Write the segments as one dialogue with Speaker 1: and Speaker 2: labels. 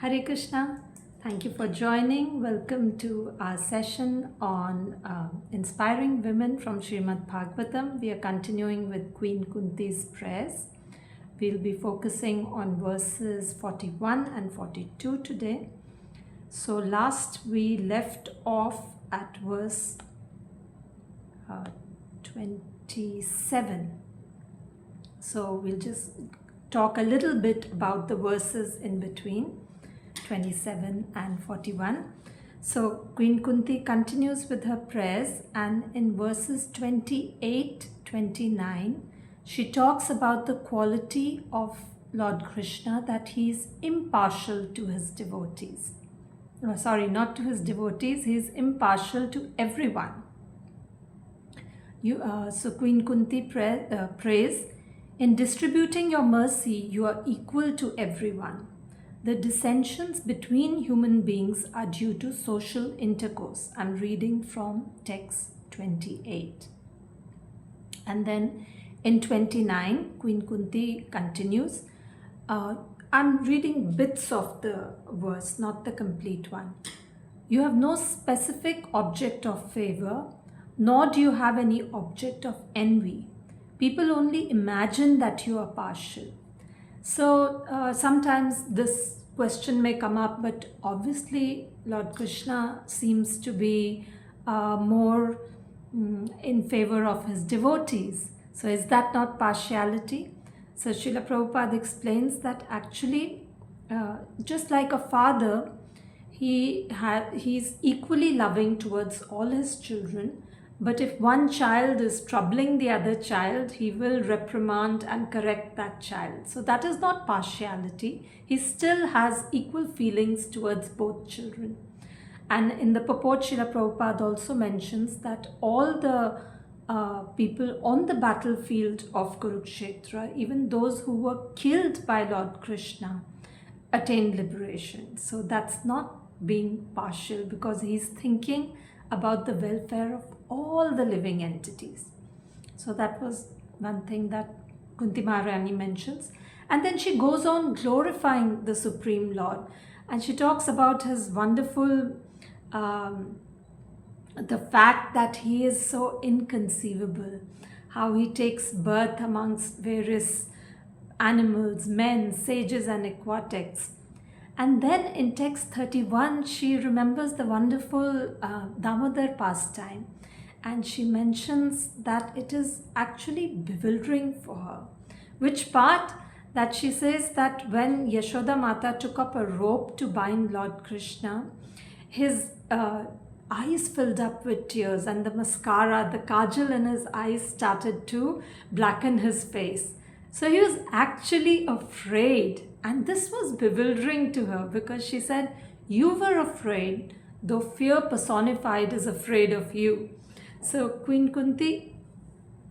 Speaker 1: Hare Krishna. Thank you for joining. Welcome to our session on inspiring women from Srimad-bhagavatam. We are continuing with Queen Kunti's prayers. We'll be focusing on verses 41 and 42 today. So last we left off at verse 27. So we'll just talk a little bit about the verses in between 27 and 41. So Queen Kunti continues with her prayers, and in verses 28-29 she talks about the quality of Lord Krishna, that he is impartial to his devotees. Not to his devotees, he is impartial to everyone. So Queen Kunti prays, in distributing your mercy, you are equal to everyone. The dissensions between human beings are due to social intercourse. I'm reading from text 28. And then in 29, Queen Kunti continues. I'm reading bits of the verse, not the complete one. You have no specific object of favor, nor do you have any object of envy. People only imagine that you are partial. So sometimes this question may come up, but obviously Lord Krishna seems to be more in favor of his devotees. So is that not partiality? So Srila Prabhupada explains that actually just like a father, he's equally loving towards all his children. But if one child is troubling the other child, he will reprimand and correct that child. So that is not partiality. He still has equal feelings towards both children. And in the purport, Srila Prabhupada also mentions that all the people on the battlefield of Kurukshetra, even those who were killed by Lord Krishna, attained liberation. So that's not being partial, because he's thinking about the welfare of all the living entities. So that was one thing that Kunti Maharani mentions. And then she goes on glorifying the Supreme Lord, and she talks about his wonderful, the fact that he is so inconceivable, how he takes birth amongst various animals, men, sages and aquatics. And then in text 31, she remembers the wonderful Damodar pastime. And she mentions that it is actually bewildering for her. Which part? That she says that when Yashoda Mata took up a rope to bind Lord Krishna, his eyes filled up with tears, and the mascara, the kajal in his eyes started to blacken his face. So he was actually afraid. And this was bewildering to her, because she said, you were afraid, though fear personified is afraid of you. So Queen Kunti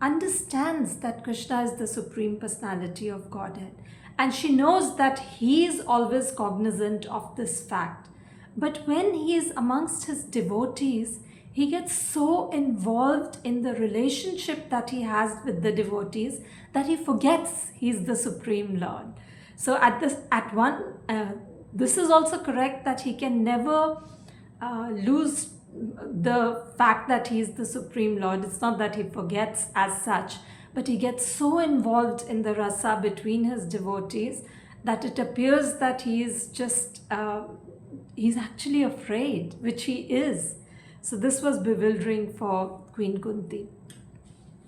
Speaker 1: understands that Krishna is the Supreme Personality of Godhead. And she knows that he is always cognizant of this fact. But when he is amongst his devotees, he gets so involved in the relationship that he has with the devotees that he forgets he's the Supreme Lord. So this is also correct, that he can never lose the fact that he is the Supreme Lord. It's not that he forgets as such, but he gets so involved in the rasa between his devotees that it appears that he is just, he's actually afraid, which he is. So this was bewildering for Queen Kunti.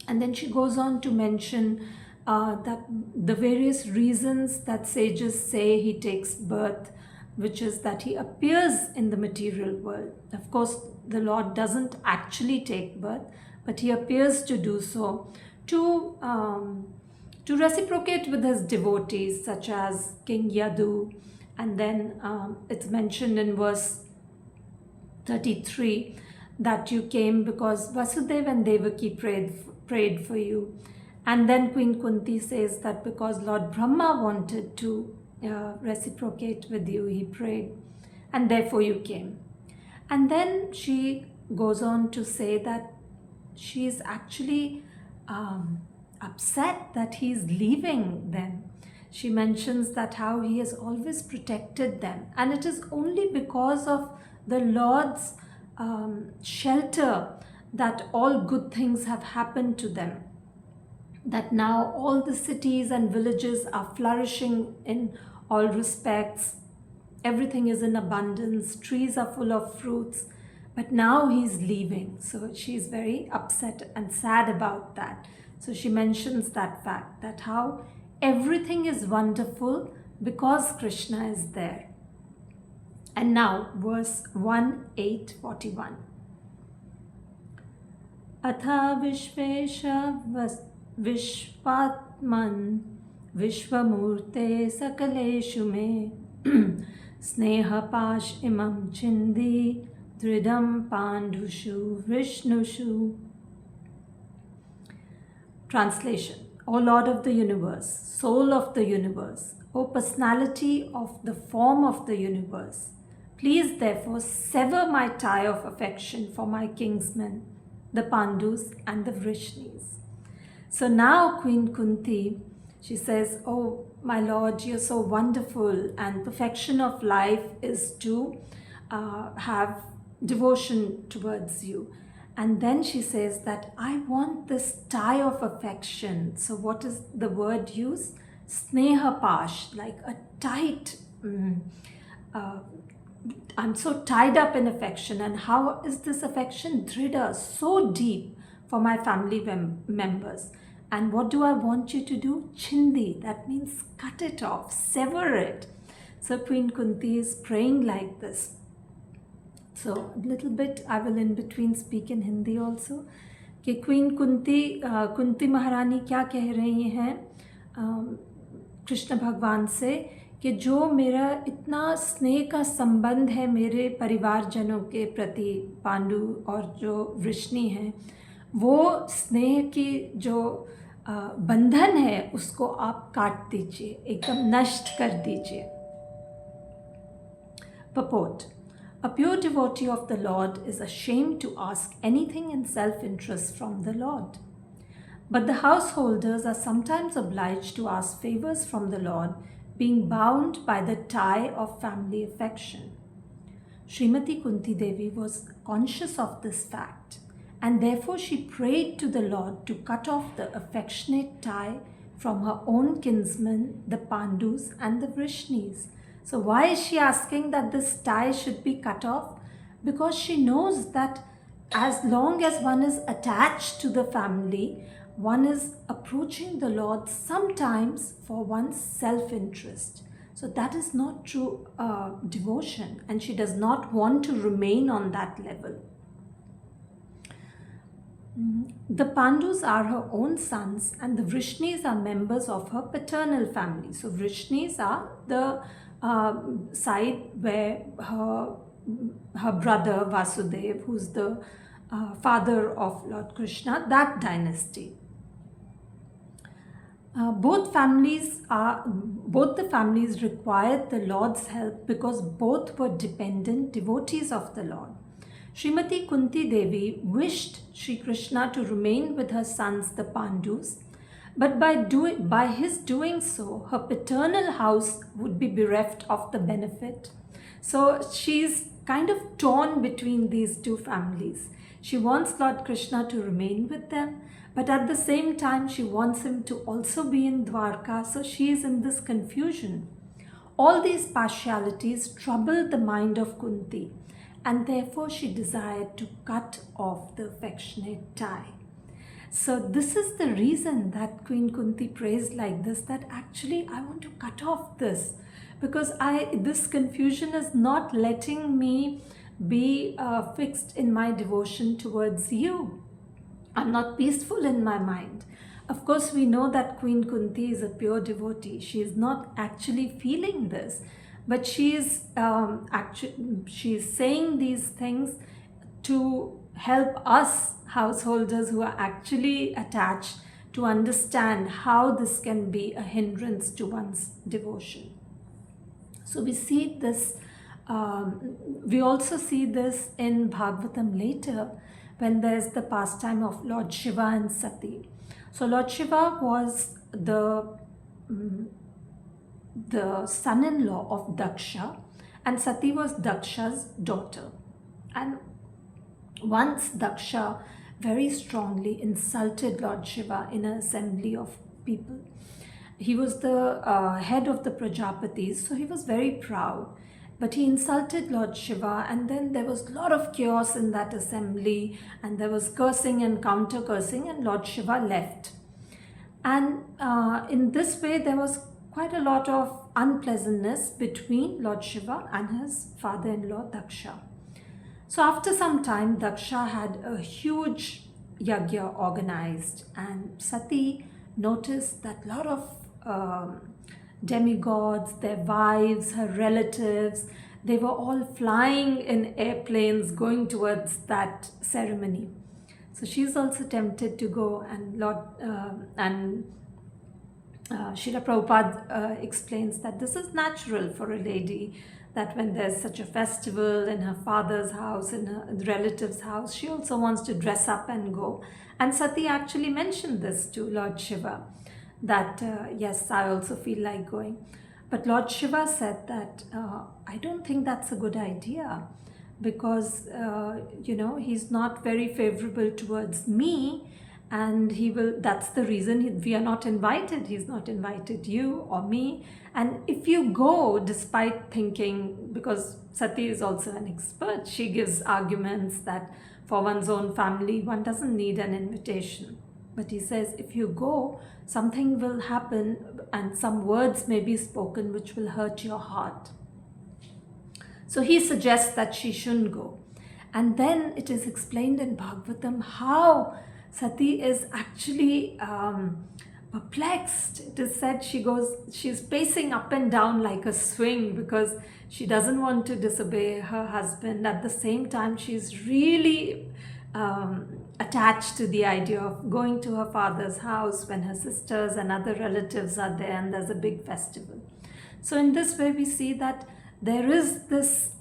Speaker 1: And then she goes on to mention that the various reasons that sages say he takes birth, which is that he appears in the material world. Of course, the Lord doesn't actually take birth, but he appears to do so to reciprocate with his devotees, such as King Yadu. And then it's mentioned in verse 33 that you came because Vasudeva and Devaki prayed for you. And then Queen Kunti says that because Lord Brahma wanted to reciprocate with you, he prayed, and therefore you came. And then she goes on to say that she is actually upset that he is leaving them. she mentions that how he has always protected them, and it is only because of the Lord's shelter that all good things have happened to them, that now all the cities and villages are flourishing in all respects. Everything is in abundance, trees are full of fruits, but now he's leaving. So she's very upset and sad about that. So she mentions that fact, that how everything is wonderful because Krishna is there. And now verse 1:8:41. Atha Vishvesha Vishpatman Vishvamurte Sakaleshu me Sneha Pash Imam Chindi Dridam Pandushu Vishnushu. Translation. O Lord of the universe, soul of the universe, O personality of the form of the universe, please therefore sever my tie of affection for my kinsmen, the Pandus and the Vrishnis. So now Queen Kunti, she says, oh my Lord, you're so wonderful, and perfection of life is to have devotion towards you. And then she says that I want this tie of affection. So what is the word used? Sneha pash, like a tight, I'm so tied up in affection. And how is this affection? Dhrida, so deep for my family members. And what do I want you to do? Chindi, that means cut it off, sever it. So Queen Kunti is praying like this. So a little bit I will in between speak in Hindi also. कि queen Kunti महारानी क्या कह रही हैं कृष्ण भगवान से कि जो मेरा इतना स्नेह का संबंध है मेरे परिवारजनों के प्रति, पांडु और जो वृष्णि हैं, वो स्नेह की जो बंधन है उसको आप काट दीजिए, एकदम नष्ट कर दीजिए. Purport. A pure devotee of the Lord is ashamed to ask anything in self-interest from the Lord. But the householders are sometimes obliged to ask favors from the Lord, being bound by the tie of family affection. Srimati Kunti Devi was conscious of this fact, and therefore she prayed to the Lord to cut off the affectionate tie from her own kinsmen, the Pandus and the Vrishnis. So why is she asking that this tie should be cut off? Because she knows that as long as one is attached to the family, one is approaching the Lord sometimes for one's self-interest. So that is not true devotion, and she does not want to remain on that level. The Pandus are her own sons, and the Vrishnis are members of her paternal family. So Vrishnis are the side where her brother Vasudev, who's the father of Lord Krishna, that dynasty. Both the families required the Lord's help because both were dependent devotees of the Lord. Srimati Kunti Devi wished Sri Krishna to remain with her sons the Pandus, but by his doing so, her paternal house would be bereft of the benefit. So she's kind of torn between these two families. She wants Lord Krishna to remain with them, but at the same time she wants him to also be in Dwarka, so she is in this confusion. All these partialities troubled the mind of Kunti, and therefore she desired to cut off the affectionate tie. So this is the reason that Queen Kunti prays like this, that actually I want to cut off this, because this confusion is not letting me be fixed in my devotion towards you. I'm not peaceful in my mind. Of course, we know that Queen Kunti is a pure devotee. She is not actually feeling this, but she is saying these things to help us householders who are actually attached to understand how this can be a hindrance to one's devotion. So we see this, we also see this in Bhagavatam later, when there's the pastime of Lord Shiva and Sati. So Lord Shiva was the the son-in-law of Daksha, and Sati was Daksha's daughter. And once Daksha very strongly insulted Lord Shiva in an assembly of people. He was the head of the Prajapatis, so he was very proud. But he insulted Lord Shiva, and then there was a lot of chaos in that assembly, and there was cursing and counter cursing, and Lord Shiva left. And in this way, there was quite a lot of unpleasantness between Lord Shiva and his father-in-law Daksha. So after some time, Daksha had a huge yagya organized, and Sati noticed that a lot of demigods, their wives, her relatives, they were all flying in airplanes going towards that ceremony. So she's also tempted to go, and Srila Prabhupada explains that this is natural for a lady, that when there's such a festival in her father's house, in her relative's house, she also wants to dress up and go. And Sati actually mentioned this to Lord Shiva, that yes, I also feel like going. But Lord Shiva said that I don't think that's a good idea, because he's not very favorable towards me, and that's the reason we are not invited. He's not invited you or me. And if you go, despite thinking, because Sati is also an expert, she gives arguments that for one's own family, one doesn't need an invitation. But he says, if you go, something will happen and some words may be spoken which will hurt your heart. So he suggests that she shouldn't go. And then it is explained in Bhagavatam how Sati is actually perplexed. It is said she's pacing up and down like a swing because she doesn't want to disobey her husband. At the same time, she's really attached to the idea of going to her father's house when her sisters and other relatives are there and there's a big festival. So in this way, we see that there is this,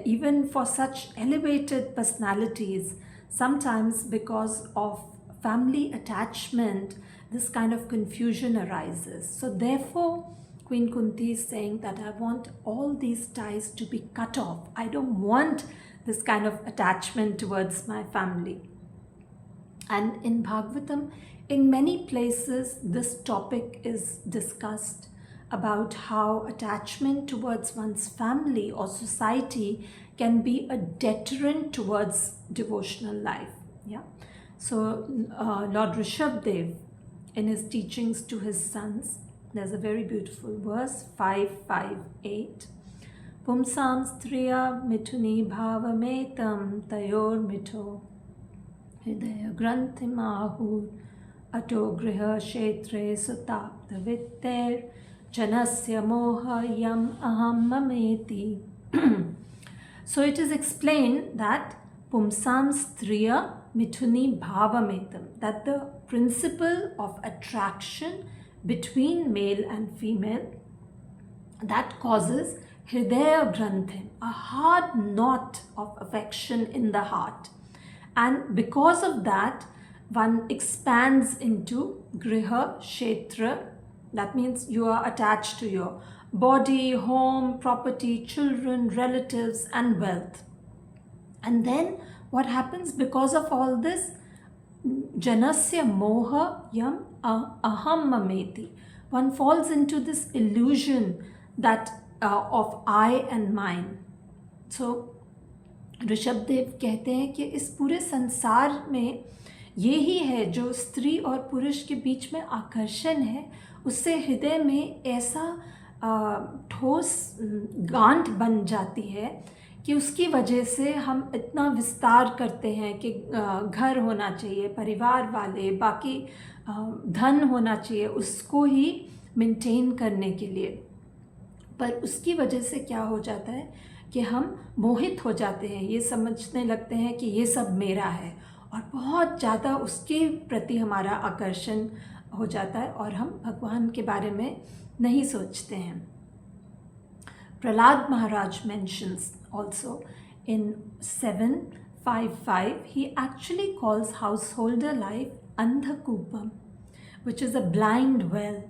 Speaker 1: even for such elevated personalities, sometimes because of family attachment, this kind of confusion arises. So therefore, Queen Kunti is saying that I want all these ties to be cut off. I don't want this kind of attachment towards my family. And in Bhagavatam, in many places, this topic is discussed about how attachment towards one's family or society can be a deterrent towards devotional life. Yeah. So Lord Rishabdev, in his teachings to his sons, there's a very beautiful verse, 558. Pumsam striya mithuni bhavametam tayor mitho hridaya granthim ahur ato griha kshetre sutapta vitter janasya moha yam aham mameti. So it is explained that Pumsam striya mithuni bhavametam, that the principle of attraction between male and female, that causes hridaya granthim, a hard knot of affection in the heart. And because of that, one expands into griha kshetra. That means you are attached to your body, home, property, children, relatives, and wealth. And then what happens because of all this? Janasya moha yam aham mameti. One falls into this illusion that of I and mine. So Rishabhdev कहते हैं कि इस पूरे संसार में ये ही है जो स्त्री और पुरुष के बीच में आकर्षण है, उससे हृदय में ऐसा ठोस गांठ बन जाती है कि उसकी वजह से हम इतना विस्तार करते हैं कि घर होना चाहिए, परिवार वाले, बाकी धन होना चाहिए उसको ही मेंटेन करने के लिए। पर उसकी वजह से क्या हो जाता है कि हम मोहित हो जाते हैं, ये समझने लगते हैं कि ये सब मेरा है, और बहुत ज़्यादा उसके प्रति हमारा आकर्षण हो जाता है और हम भगवान के बारे में नहीं सोचते हैं। प्रहलाद महाराज mentions also in 755, he actually calls householder life andhakupam, which is a blind well.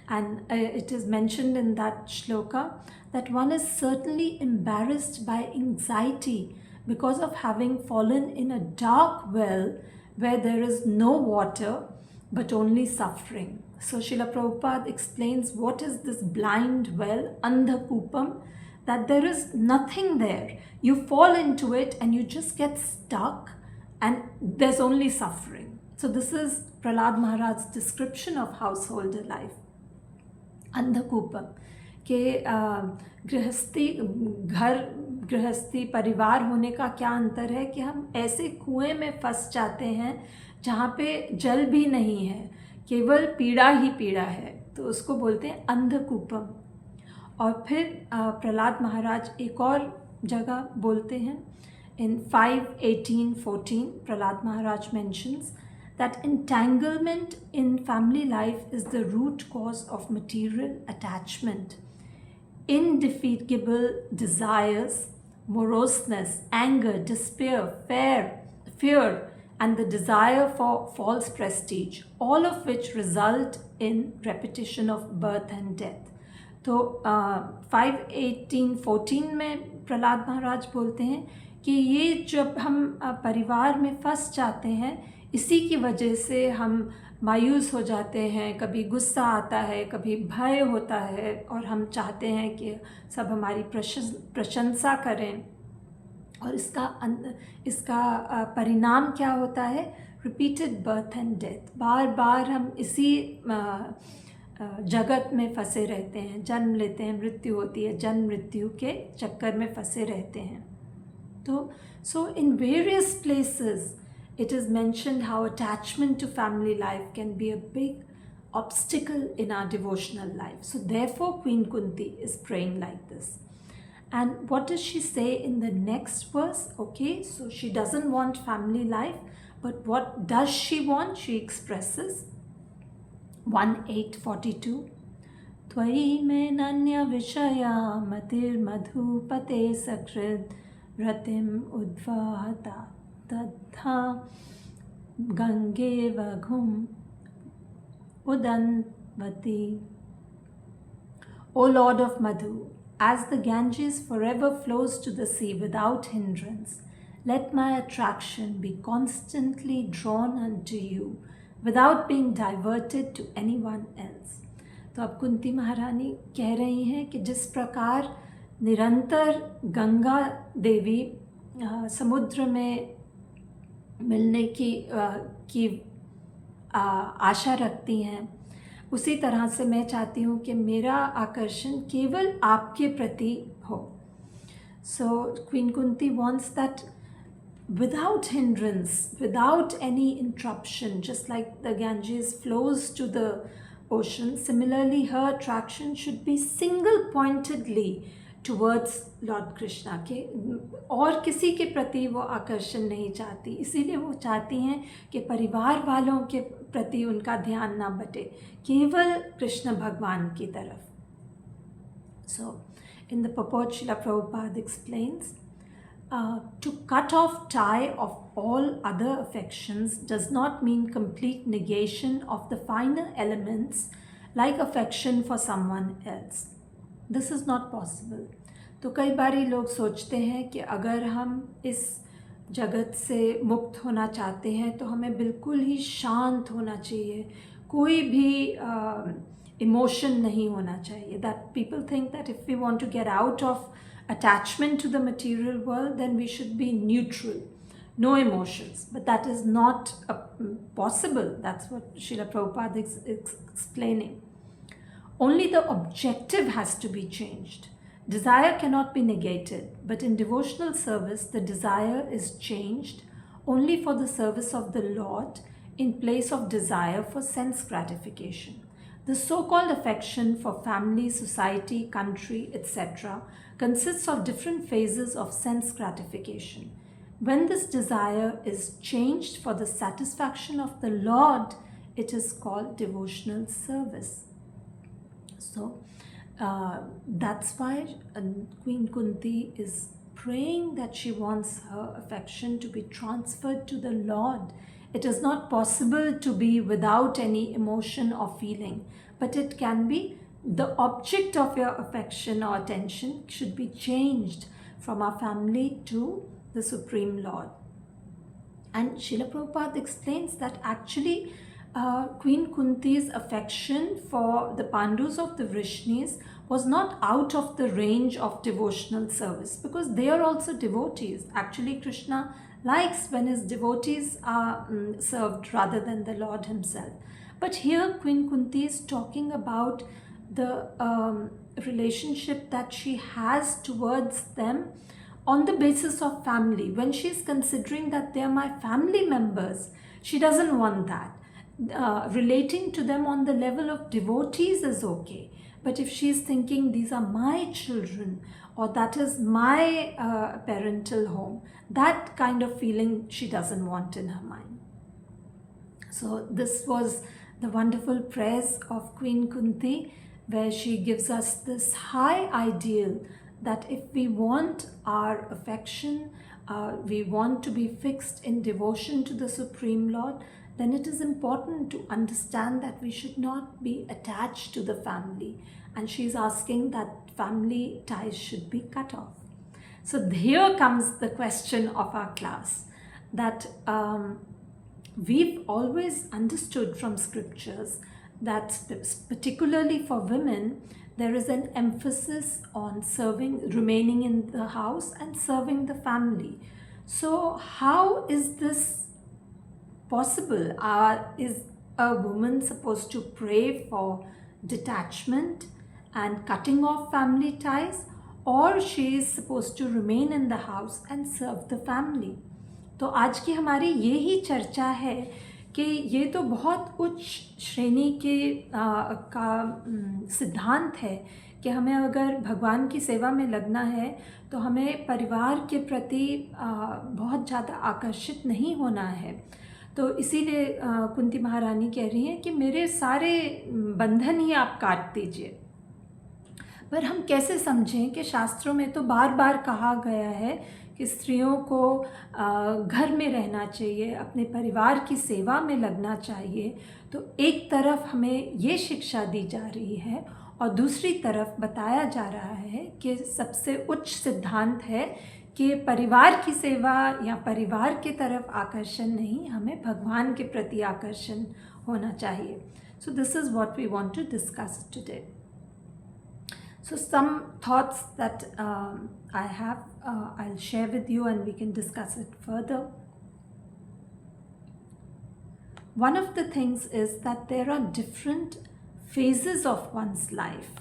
Speaker 1: And it is mentioned in that shloka that one is certainly embarrassed by anxiety because of having fallen in a dark well where there is no water but only suffering. So Srila Prabhupada explains what is this blind well, andhakupam, that there is nothing there. You fall into it and you just get stuck and there's only suffering. So this is Prahlad Maharaj's description of householder life. अंधकूपम के गृहस्थी घर गृहस्थी परिवार होने का क्या अंतर है कि हम ऐसे कुएं में फंस जाते हैं जहाँ पे जल भी नहीं है, केवल पीड़ा ही पीड़ा है, तो उसको बोलते हैं अंधकूपम. और फिर प्रहलाद महाराज एक और जगह बोलते हैं in 5:18-14 Prahlad Maharaj mentions that entanglement in family life is the root cause of material attachment. Indefatigable desires, moroseness, anger, despair, fear, and the desire for false prestige, all of which result in repetition of birth and death. तो 5:18-14 में प्रहलाद महाराज बोलते हैं कि ये जब हम परिवार में फंस जाते हैं, इसी की वजह से हम मायूस हो जाते हैं, कभी गुस्सा आता है, कभी भय होता है, और हम चाहते हैं कि सब हमारी प्रशंसा करें. और इसका परिणाम क्या होता है? Repeated birth and death. बार बार हम इसी जगत में फंसे रहते हैं, जन्म लेते हैं, मृत्यु होती है, जन्म मृत्यु के चक्कर में फंसे रहते हैं. तो so in various places it is mentioned how attachment to family life can be a big obstacle in our devotional life. So therefore Queen Kunti is praying like this. And what does she say in the next verse? Okay, so she doesn't want family life, but what does she want? She expresses 1:8-42. Tvai me nanya vishaya matir madhupate sakrit ratim udvahata tadha gange vaghum udanvati. O Lord of Madhu, as the Ganges forever flows to the sea without hindrance, let my attraction be constantly drawn unto you without being diverted to anyone else. तो अब कुंती महारानी कह रही हैं कि जिस प्रकार निरंतर गंगा देवी समुद्र में मिलने की आशा रखती हैं, उसी तरह से मैं चाहती हूँ कि मेरा आकर्षण केवल आपके प्रति हो. So Queen Kunti wants that without hindrance, without any interruption, just like the Ganges flows to the ocean, similarly her attraction should be single-pointedly towards Lord Krishna. के और किसी के प्रति वो आकर्षण नहीं चाहती, इसीलिए वो चाहती हैं कि परिवार वालों के प्रति उनका ध्यान ना बटे, केवल कृष्ण भगवान की तरफ. So in the purport, Srila Prabhupada explains, to cut off tie of all other affections does not mean complete negation of the finer elements like affection for someone else. This is not possible. तो कई बारी लोग सोचते हैं कि अगर हम इस जगत से मुक्त होना चाहते हैं तो हमें बिल्कुल ही शांत होना चाहिए, कोई भी इमोशन नहीं होना चाहिए. That people think that if we want to get out of attachment to the material world, then we should be neutral, no emotions. But that is not possible. That's what Srila Prabhupada is explaining. Only the objective has to be changed. Desire cannot be negated, but in devotional service, the desire is changed only for the service of the Lord in place of desire for sense gratification. The so-called affection for family, society, country, etc. consists of different phases of sense gratification. When this desire is changed for the satisfaction of the Lord, it is called devotional service. So that's why Queen Kunti is praying that she wants her affection to be transferred to the Lord. It is not possible to be without any emotion or feeling, but it can be the object of your affection or attention should be changed from our family to the Supreme Lord. And Srila Prabhupada explains that actually Queen Kunti's affection for the Pandus of the Vrishnis was not out of the range of devotional service, because they are also devotees. Actually, Krishna likes when his devotees are served rather than the Lord himself. But here Queen Kunti is talking about the relationship that she has towards them on the basis of family. When she's considering that they are my family members, she doesn't want that. Relating to them on the level of devotees is okay. But if she's thinking these are my children, or that is my parental home, that kind of feeling she doesn't want in her mind. So this was the wonderful prayers of Queen Kunti, where she gives us this high ideal that if we want our affection, we want to be fixed in devotion to the Supreme Lord, then it is important to understand that we should not be attached to the family. And she's asking that family ties should be cut off. So here comes the question of our class, that we've always understood from scriptures that particularly for women, there is an emphasis on serving, remaining in the house and serving the family. So how is this possible? Is a woman supposed to pray for detachment and cutting off family ties, or she is supposed to remain in the house and serve the family? तो आज की हमारी ये ही चर्चा है कि ये तो बहुत उच्च श्रेणी के का सिद्धांत है कि हमें अगर भगवान की सेवा में लगना है तो हमें परिवार के प्रति बहुत ज़्यादा आकर्षित नहीं होना है। तो इसीलिए कुंती महारानी कह रही हैं कि मेरे सारे बंधन ही आप काट दीजिए। पर हम कैसे समझें कि शास्त्रों में तो बार बार कहा गया है कि स्त्रियों को घर में रहना चाहिए, अपने परिवार की सेवा में लगना चाहिए। तो एक तरफ हमें ये शिक्षा दी जा रही है और दूसरी तरफ बताया जा रहा है कि सबसे उच्च सिद्धांत है कि परिवार की सेवा या परिवार की तरफ आकर्षण नहीं, हमें भगवान के प्रति आकर्षण होना चाहिए। So this is what we want to discuss today. So some thoughts that I have, I'll share with you and we can discuss it further. One of the things is that there are different phases of one's life.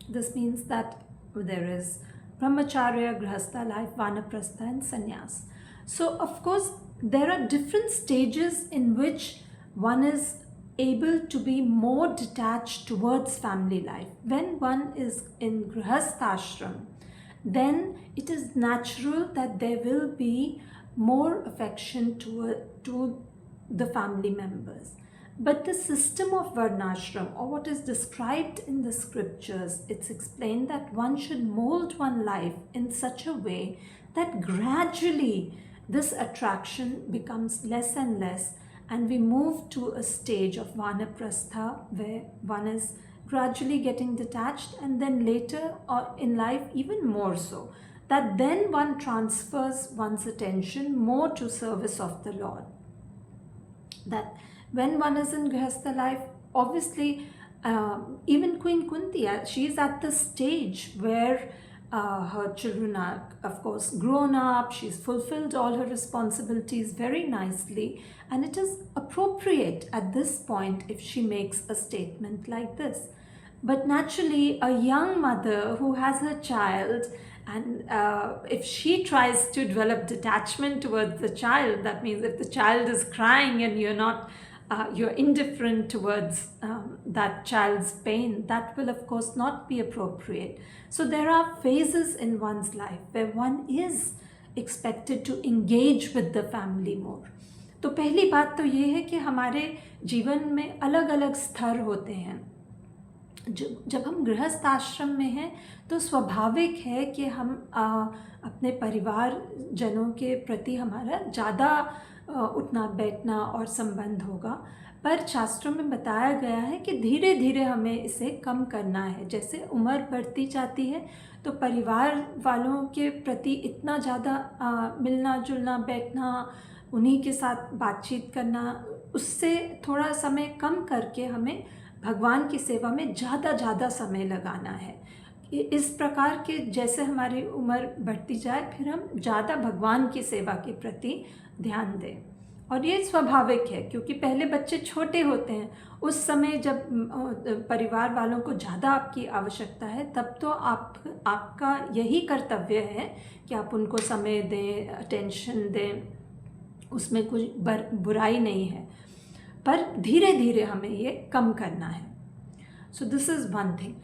Speaker 1: This means that there is brahmacharya, grihastha life, vanaprastha and sannyas. So of course there are different stages in which one is able to be more detached towards family life. When one is in grihasthashram, then it is natural that there will be more affection to the family members. But the system of varnashram, or what is described in the scriptures, it's explained that one should mold one life in such a way that gradually this attraction becomes less and less, and we move to a stage of vanaprastha where one is gradually getting detached, and then later in life even more so, that then one transfers one's attention more to service of the Lord. That when one is in grihastha life, obviously even Queen Kunti, she is at the stage where her children are of course grown up, she's fulfilled all her responsibilities very nicely, and it is appropriate at this point if she makes a statement like this. But naturally a young mother who has her child, and if she tries to develop detachment towards the child, that means if the child is crying and you're indifferent towards that child's pain, that will of course not be appropriate. So there are phases in one's life where one is expected to engage with the family more. तो पहली बात तो ये है कि हमारे जीवन में अलग अलग स्तर होते हैं। जब हम गृहस्थ आश्रम में हैं तो स्वाभाविक है कि हम अपने परिवार जनों के प्रति हमारा ज़्यादा उठना बैठना और संबंध होगा। पर शास्त्रों में बताया गया है कि धीरे धीरे हमें इसे कम करना है। जैसे उम्र बढ़ती जाती है तो परिवार वालों के प्रति इतना ज़्यादा मिलना जुलना, बैठना, उन्हीं के साथ बातचीत करना, उससे थोड़ा समय कम करके हमें भगवान की सेवा में ज़्यादा समय लगाना है। इस प्रकार के जैसे हमारी उम्र बढ़ती जाए फिर हम ज़्यादा भगवान की सेवा के प्रति ध्यान दें। और ये स्वाभाविक है क्योंकि पहले बच्चे छोटे होते हैं, उस समय जब परिवार वालों को ज़्यादा आपकी आवश्यकता है तब तो आपका यही कर्तव्य है कि आप उनको समय दें, अटेंशन दें, उसमें कुछ बुराई नहीं है। पर धीरे धीरे हमें ये कम करना है। So this is one thing.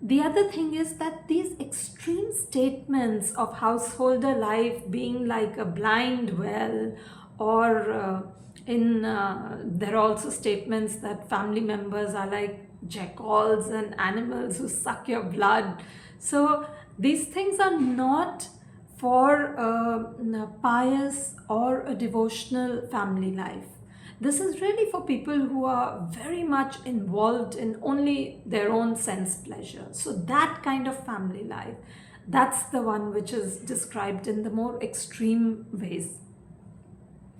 Speaker 1: The other thing is that these extreme statements of householder life being like a blind well, or there are also statements that family members are like jackals and animals who suck your blood. So these things are not for a pious or a devotional family life. This is really for people who are very much involved in only their own sense pleasure. So that kind of family life, that's the one which is described in the more extreme ways.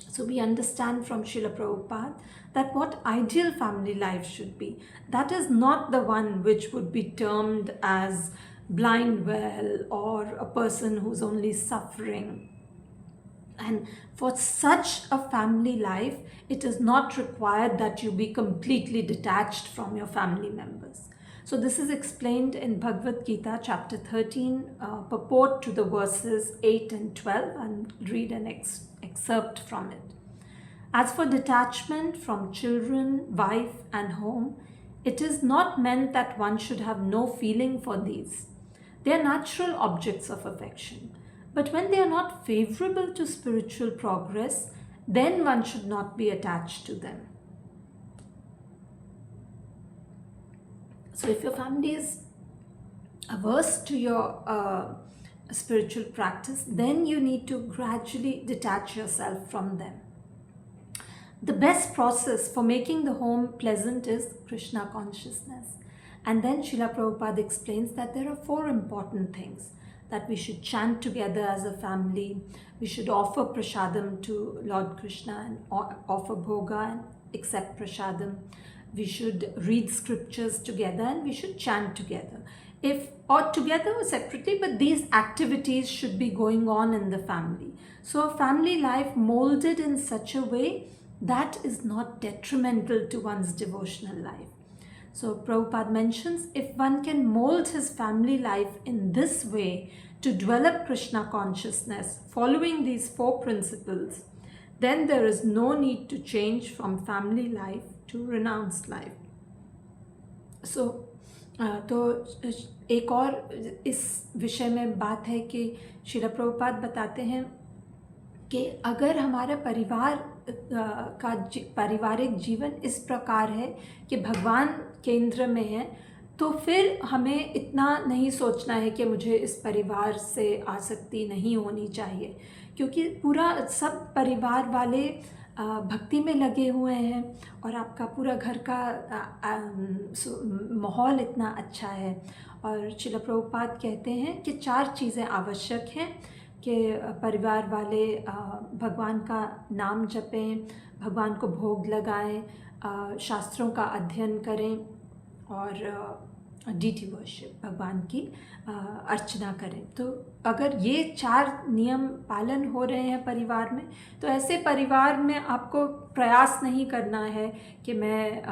Speaker 1: So we understand from Srila Prabhupada that what ideal family life should be, that is not the one which would be termed as blind well or a person who's only suffering. And for such a family life, it is not required that you be completely detached from your family members. So this is explained in Bhagavad Gita chapter 13, purport to the verses 8 and 12, and read an excerpt from it. As for detachment from children, wife and home, it is not meant that one should have no feeling for these. They are natural objects of affection. But when they are not favorable to spiritual progress, then one should not be attached to them. So if your family is averse to your spiritual practice, then you need to gradually detach yourself from them. The best process for making the home pleasant is Krishna consciousness. And then Srila Prabhupada explains that there are 4 important things. That we should chant together as a family, we should offer prasadam to Lord Krishna and offer bhoga and accept prasadam, we should read scriptures together and we should chant together. Or together or separately, but these activities should be going on in the family. So a family life molded in such a way that is not detrimental to one's devotional life. So Prabhupada mentions if one can mold his family life in this way to develop Krishna consciousness, following these 4 principles, then there is no need to change from family life to renounced life. So तो एक और इस विषय में बात है कि श्रील प्रभुपाद बताते हैं कि अगर हमारा पारिवारिक जीवन इस प्रकार है कि भगवान केंद्र में है, तो फिर हमें इतना नहीं सोचना है कि मुझे इस परिवार से आसक्ति नहीं होनी चाहिए, क्योंकि पूरा सब परिवार वाले भक्ति में लगे हुए हैं और आपका पूरा घर का माहौल इतना अच्छा है। और श्रील प्रभुपाद कहते हैं कि 4 चीज़ें आवश्यक हैं कि परिवार वाले भगवान का नाम जपें, भगवान को भोग लगाएं, शास्त्रों का अध्ययन करें और डीटी वर्शिप, भगवान की अर्चना करें। तो अगर ये 4 नियम पालन हो रहे हैं परिवार में, तो ऐसे परिवार में आपको प्रयास नहीं करना है कि मैं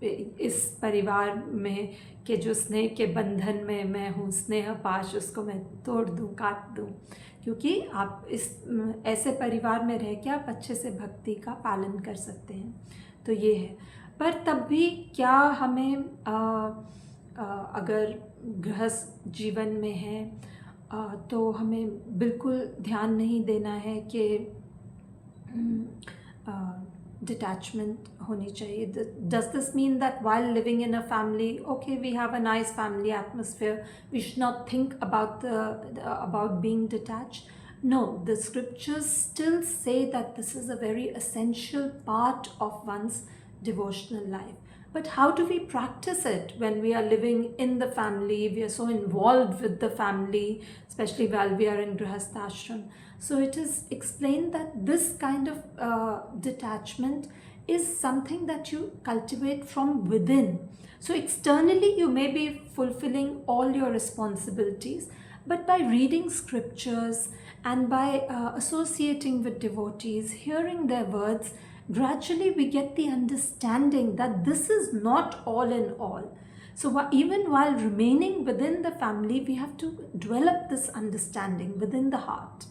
Speaker 1: इस परिवार में के जो स्नेह के बंधन में मैं हूँ, स्नेह पाश, उसको मैं तोड़ दूँ, काट दूँ, क्योंकि आप इस ऐसे परिवार में रह के आप अच्छे से भक्ति का पालन कर सकते हैं। तो ये है। पर तब भी क्या हमें अगर गृहस्थ जीवन में है तो हमें बिल्कुल ध्यान नहीं देना है कि detachment होनी चाहिए। Does this mean that while living in a family, okay, we have a nice family atmosphere, we should not think about being detached? No, the scriptures still say that this is a very essential part of one's devotional life. But how do we practice it when we are living in the family? We are so involved with the family, especially while we are in Grihasthashram. So it is explained that this kind of detachment is something that you cultivate from within. So externally, you may be fulfilling all your responsibilities, but by reading scriptures and by associating with devotees, hearing their words, gradually we get the understanding that this is not all in all. So even while remaining within the family, we have to develop this understanding within the heart.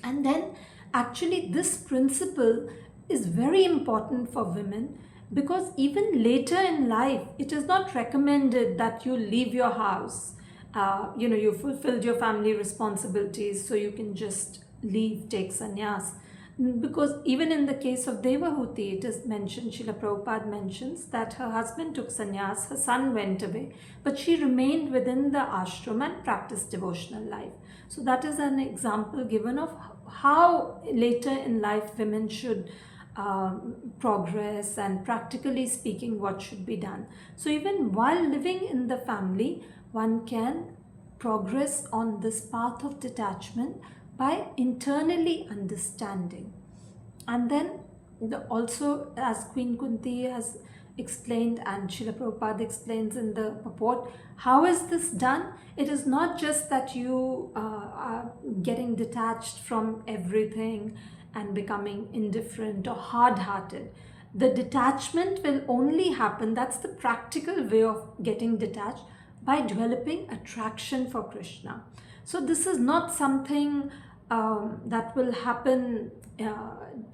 Speaker 1: And then actually this principle is very important for women, because even later in life, it is not recommended that you leave your house. You fulfilled your family responsibilities, so you can just leave, take sannyas. Because even in the case of Devahuti, it is mentioned, Srila Prabhupada mentions that her husband took sannyas, her son went away, but she remained within the ashram and practiced devotional life. So that is an example given of how later in life women should progress, and practically speaking what should be done. So even while living in the family, one can progress on this path of detachment by internally understanding. And then also, as Queen Kunti has explained and Srila Prabhupada explains in the purport, how is this done? It is not just that you are getting detached from everything and becoming indifferent or hard-hearted. The detachment will only happen, that's the practical way of getting detached, by developing attraction for Krishna. So this is not something that will happen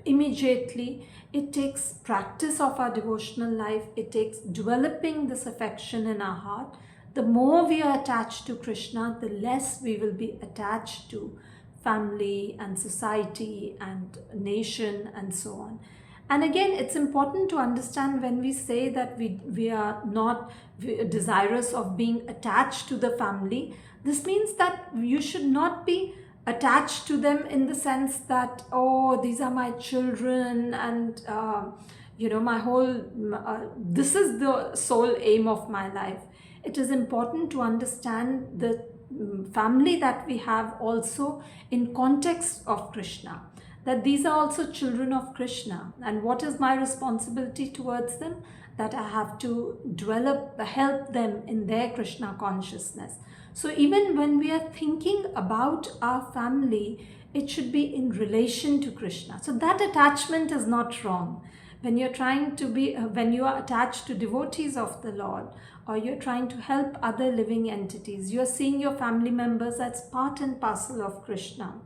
Speaker 1: immediately. It takes practice of our devotional life. It takes developing this affection in our heart. The more we are attached to Krishna, the less we will be attached to family and society and nation and so on. And again, it's important to understand when we say that we are not desirous of being attached to the family, this means that you should not be attached to them in the sense that, oh, these are my children and my whole this is the sole aim of my life. It is important to understand the family that we have also in context of Krishna, that these are also children of Krishna, and what is my responsibility towards them? That I have to help them in their Krishna consciousness. So even when we are thinking about our family, it should be in relation to Krishna. So that attachment is not wrong. When you're trying to be, when you are attached to devotees of the Lord, or you're trying to help other living entities, you're seeing your family members as part and parcel of Krishna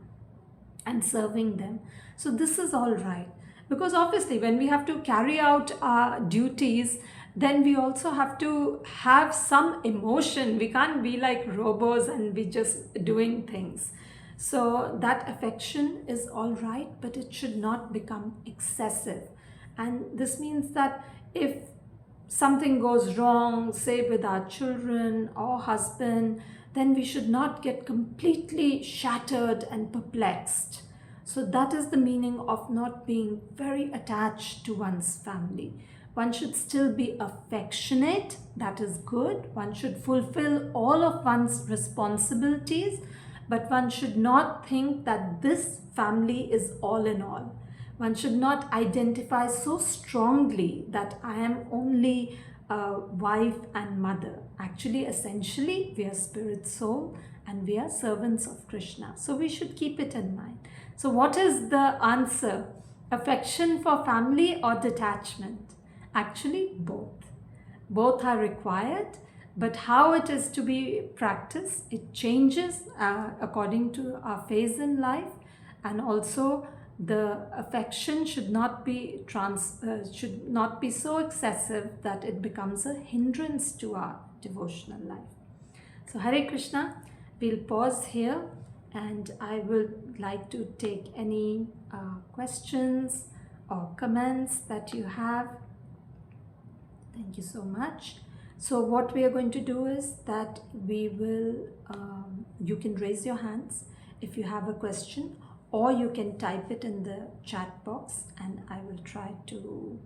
Speaker 1: and serving them. So this is all right. Because obviously when we have to carry out our duties, then we also have to have some emotion. We can't be like robots and be just doing things. So that affection is all right, but it should not become excessive. And this means that if something goes wrong, say with our children or husband, then we should not get completely shattered and perplexed. So that is the meaning of not being very attached to one's family. One should still be affectionate, that is good. One should fulfill all of one's responsibilities, but one should not think that this family is all in all. One should not identify so strongly that I am only a wife and mother. Actually, essentially, we are spirit soul and we are servants of Krishna. So we should keep it in mind. So what is the answer? Affection for family or detachment? Actually, both. Both are required, but how it is to be practiced, it changes according to our phase in life, and also the affection should not be so excessive that it becomes a hindrance to our devotional life. So Hare Krishna, we'll pause here, and I would like to take any questions or comments that you have. Thank you so much. So what we are going to do is that we will, you can raise your hands if you have a question, or you can type it in the chat box and I will try to,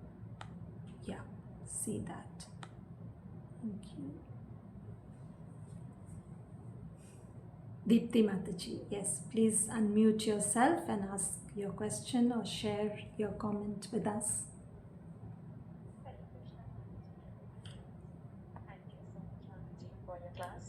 Speaker 1: see that. Thank you. Deepti Mataji, yes, please unmute yourself and ask your question or share your comment with us.
Speaker 2: Thank you so much, Mataji, for your class.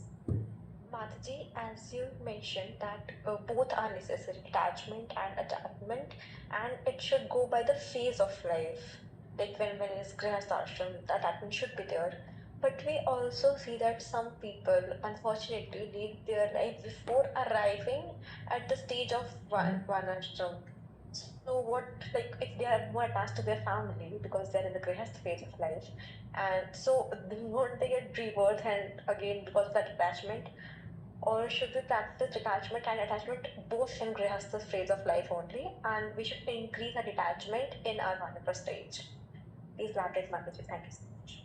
Speaker 2: Mataji, as you mentioned that both are necessary, detachment and attachment, and it should go by the phase of life. Like when is grihastashram, the attachment should be there. But we also see that some people, unfortunately, lead their life before arriving at the stage of vanashram. So what, like, if they are more attached to their family because they're in the grihast phase of life, and so won't they get rebirth and again because of that attachment? Or should we practice detachment and attachment both in grihastha phase of life only, and we should increase our detachment in our Vanapra stage? Please elaborate, Mataji. Thank you so much.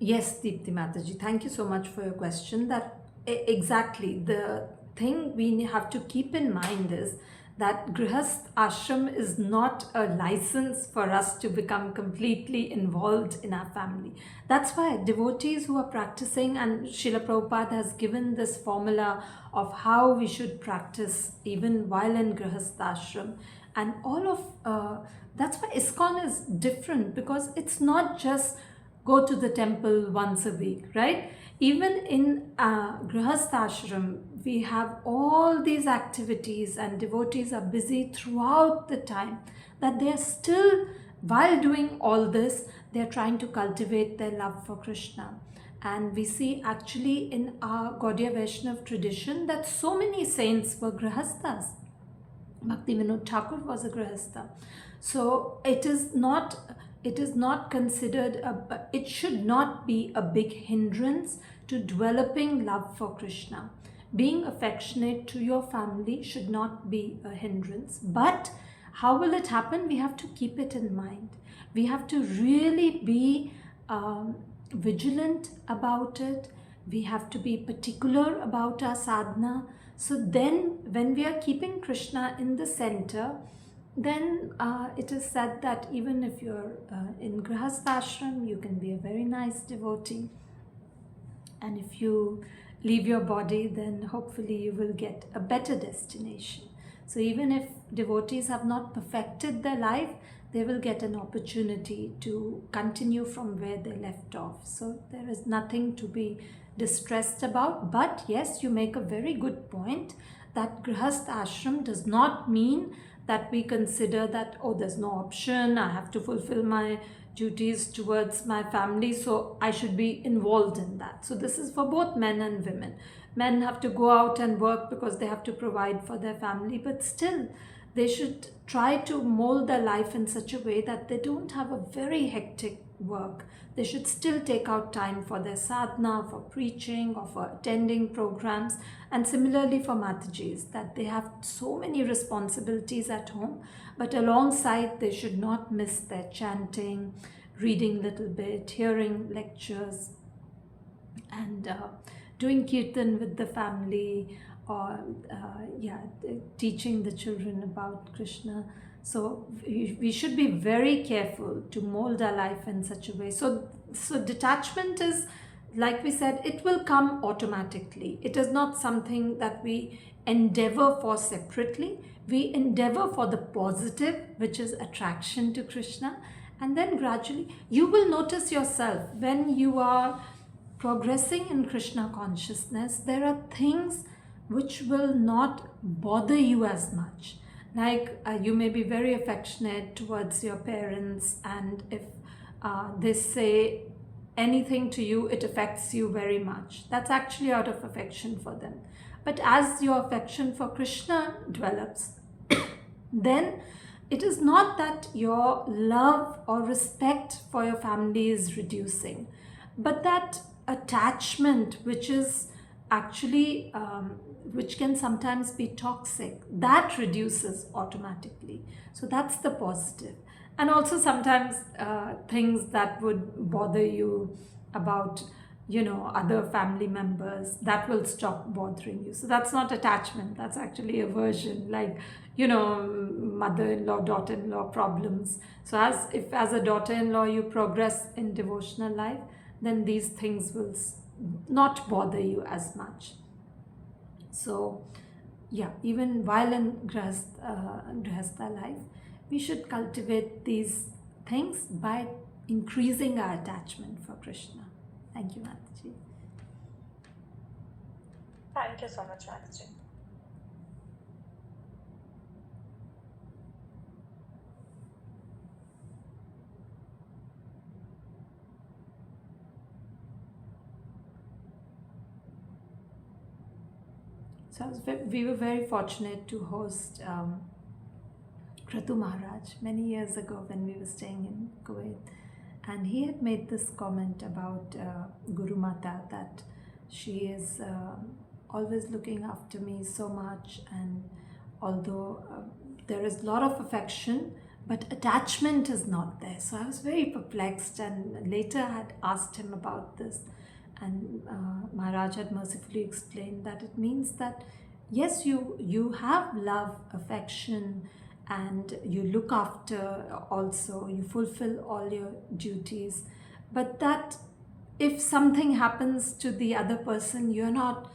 Speaker 1: Yes, Deepti Mataji, thank you so much for your question. That exactly the thing we have to keep in mind is that Grihast Ashram is not a license for us to become completely involved in our family. That's why devotees who are practicing, and Srila Prabhupada has given this formula of how we should practice even while in Grihast Ashram. And all of that's why ISKCON is different, because it's not just go to the temple once a week, right? Even in Grihasthashram, we have all these activities and devotees are busy throughout the time, that they are still, while doing all this, they are trying to cultivate their love for Krishna. And we see actually in our Gaudiya Vaishnav tradition that so many saints were Grihasthas. Bhakti Vinod Thakur was a Grihastha. So it is not considered, it should not be a big hindrance to developing love for Krishna. Being affectionate to your family should not be a hindrance. But how will it happen? We have to keep it in mind. We have to really be vigilant about it. We have to be particular about our sadhana. So then when we are keeping Krishna in the center, then it is said that even if you're in Grihasthashram, you can be a very nice devotee. And if you leave your body, then hopefully you will get a better destination. So even if devotees have not perfected their life, they will get an opportunity to continue from where they left off. So there is nothing to be distressed about. But yes, you make a very good point that Grihastha Ashram does not mean that we consider that, oh, there's no option, I have to fulfill my duties towards my family, so I should be involved in that. So this is for both men and women. Men have to go out and work because they have to provide for their family, but still they should try to mold their life in such a way that they don't have a very hectic work. They should still take out time for their sadhana, for preaching, or for attending programs. And similarly for Matajis, that they have so many responsibilities at home, but alongside they should not miss their chanting, reading little bit, hearing lectures, and doing kirtan with the family, or teaching the children about Krishna. So we should be very careful to mold our life in such a way. So detachment is, like we said, it will come automatically. It is not something that we endeavor for separately. We endeavor for the positive, which is attraction to Krishna. And then gradually you will notice yourself when you are progressing in Krishna consciousness, there are things which will not bother you as much. Like you may be very affectionate towards your parents, and if they say anything to you, it affects you very much. That's actually out of affection for them. But as your affection for Krishna develops, then it is not that your love or respect for your family is reducing, but that attachment, which is actually which can sometimes be toxic, that reduces automatically. So that's the positive. And also sometimes things that would bother you about other family members, that will stop bothering you. So that's not attachment, that's actually aversion, like, mother-in-law, daughter-in-law problems. So if as a daughter-in-law you progress in devotional life, then these things will not bother you as much. So yeah, even while in grihastha life, we should cultivate these things by increasing our attachment for Krishna. Thank you, Mataji.
Speaker 2: Thank you so much, Mataji.
Speaker 1: So we were very fortunate to host Kratu Maharaj many years ago when we were staying in Kuwait. And he had made this comment about Guru Mata, that she is always looking after me so much, and although there is a lot of affection, but attachment is not there. So I was very perplexed, and later I had asked him about this, and Maharaj had mercifully explained that it means that yes, you have love, affection, and you look after also, you fulfill all your duties, but that if something happens to the other person, you're not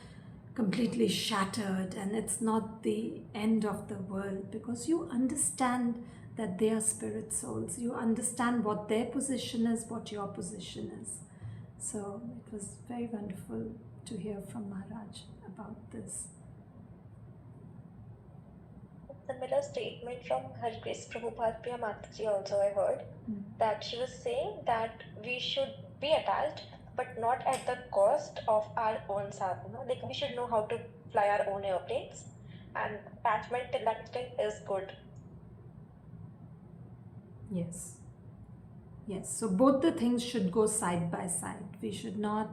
Speaker 1: completely shattered, and it's not the end of the world, because you understand that they are spirit souls. You understand what their position is, what your position is. So it was very wonderful to hear from Maharaj about this.
Speaker 2: Similar statement from Her Grace Prabhupada Priya Mataji also I heard, that she was saying that we should be attached, but not at the cost of our own sadhana. Like we should know how to fly our own airplanes, and attachment till that extent is good.
Speaker 1: Yes. Yes, so both the things should go side by side. We should not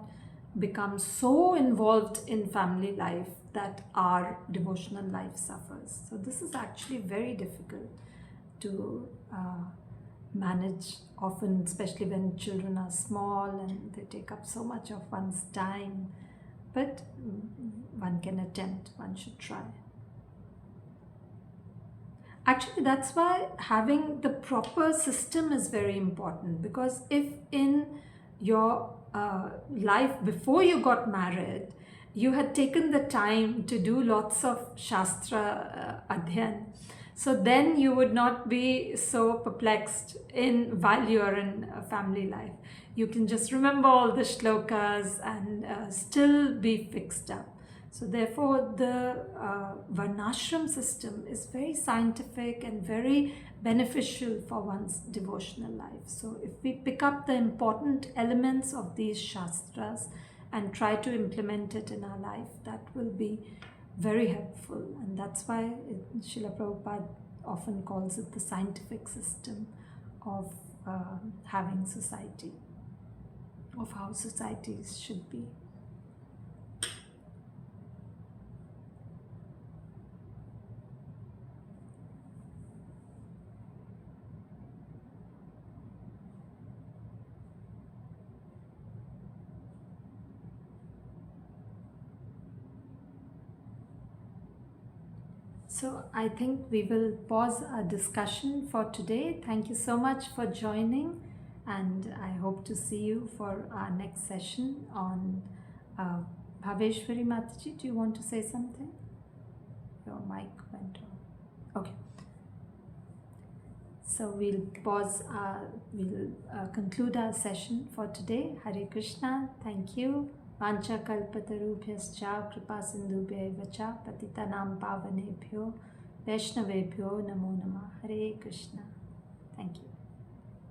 Speaker 1: become so involved in family life that our devotional life suffers. So this is actually very difficult to manage often, especially when children are small and they take up so much of one's time. But one can attempt, one should try. Actually, that's why having the proper system is very important, because if in your life before you got married, you had taken the time to do lots of Shastra Adhyan, so then you would not be so perplexed while you are in family life. You can just remember all the shlokas and still be fixed up. So therefore, the Varnashram system is very scientific and very beneficial for one's devotional life. So if we pick up the important elements of these Shastras and try to implement it in our life, that will be very helpful. And that's why Srila Prabhupada often calls it the scientific system of having society, of how societies should be. So I think we will pause our discussion for today. Thank you so much for joining, and I hope to see you for our next session on Bhaveshwari Mataji. Do you want to say something? Your mic went on. Okay. So we'll pause, we'll conclude our session for today. Hare Krishna. Thank you. Vancha kalpatarubhyascha kripa sindhubhyaiva cha patitanam pavanebhyo vaishnavebhyo namo namah. Hare Krishna. Thank you.